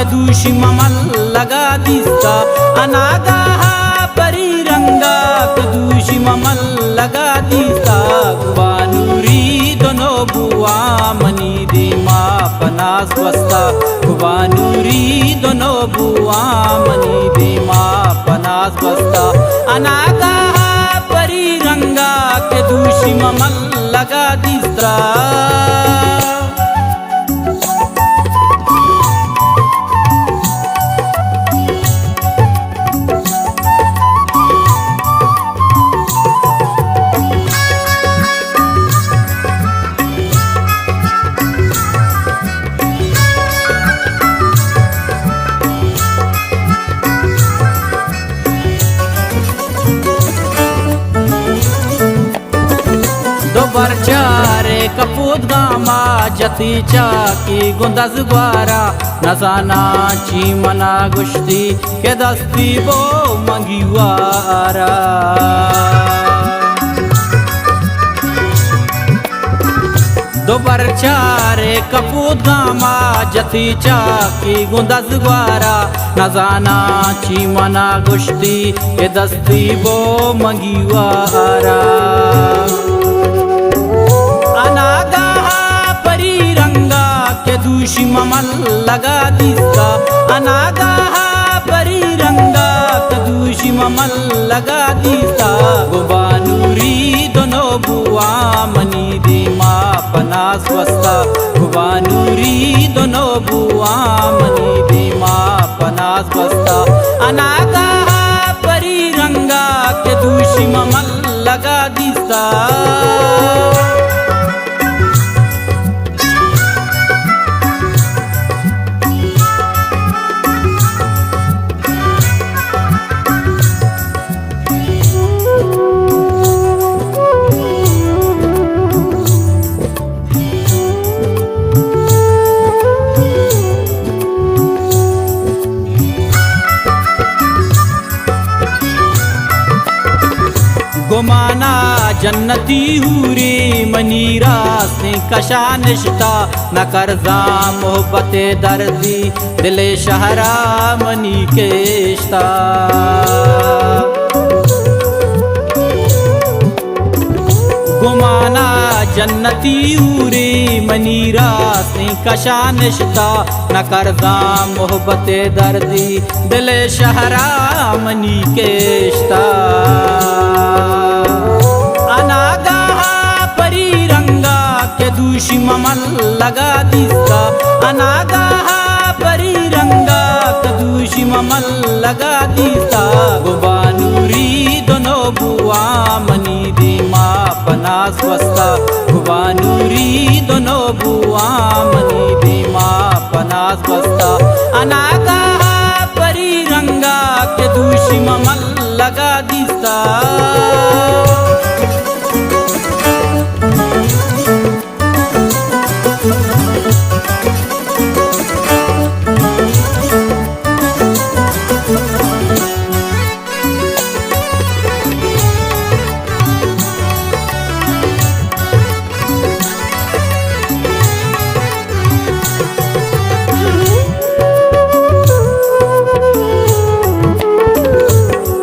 के दूषी ममल लगा दिसता अनागा परी रंगा के दूषी ममल लगा दिसता गुबानूरी दोनों बुआ मनी दीमा पना स्वस्ता गुबानूरी दोनों बुआ मनी दीमा पना स्वस्ता अनागा परी रंगा के दूषी ममल लगा दिसता चारे कपूत गामा जतीचा की गुंदज ग्वारा नजाना ची मना गुश्ती के दस्ती बो मंगीवारा दोबर चारे कपूत गामा जतीचा की गुंदज ग्वारा नजाना ची मना गुश्ती के दस्ती बो मंगीवारा अनागा परी रंगा के दूषी ममल लगा दिसता अनागा परी रंगा के दूषी ममल लगा दिसता गुबानूरी दोनों बुआ मनी दीमा पना स्वस्ता गुबानूरी दोनों बुआ मनी दीमा पना स्वस्ता अनागा परी रंगा के दूषी ममल लगा दिसता गुमाना जन्नती हूरे मनीरा से कशा निश्ता न करजा मोहब्बत दर्दी दिले शहरा मनी केश्ता गुमाना जन्नती हूरे मनीरा से कशा निश्ता न करजा मोहब्बत दर्दी दिले शहरा मनी केश्ता अनागा परी रंगा के दूषी ममल लगा दिसता अनागा परी रंगा के दूषी ममल लगा दिसता गुबानूरी दोनों बुआ मनी दीमा पना स्वस्ता गुबानूरी दोनों बुआ मनी दीमा पना स्वस्ता अनागा परी रंगा के दूषी ममल लगा दिसता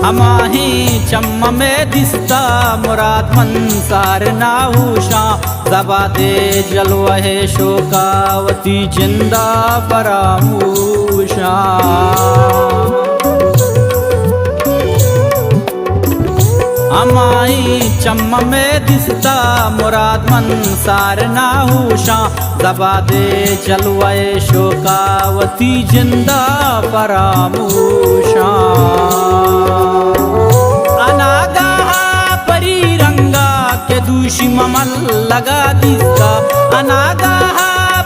हमाही चम्म में दिसता मुराद मंसार नाहूशा जबा दे जलवहे शोकावती जिंदा फरामूशा हमाही चम्म में दिसता मुराद मंसार नाहूशा दबा दे जलवहे शोकावती जिंदा फरामूशा अनागा परी रंगा के दूषी ममल लगा दिसता अनागा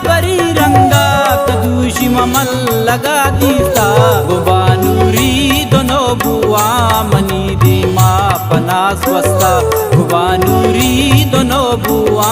परी रंगा के दूषी ममल लगा दिसता गुबानूरी दोनों बुआ मनी दीमा पना स्वस्ता गुबानूरी दोनों बुआ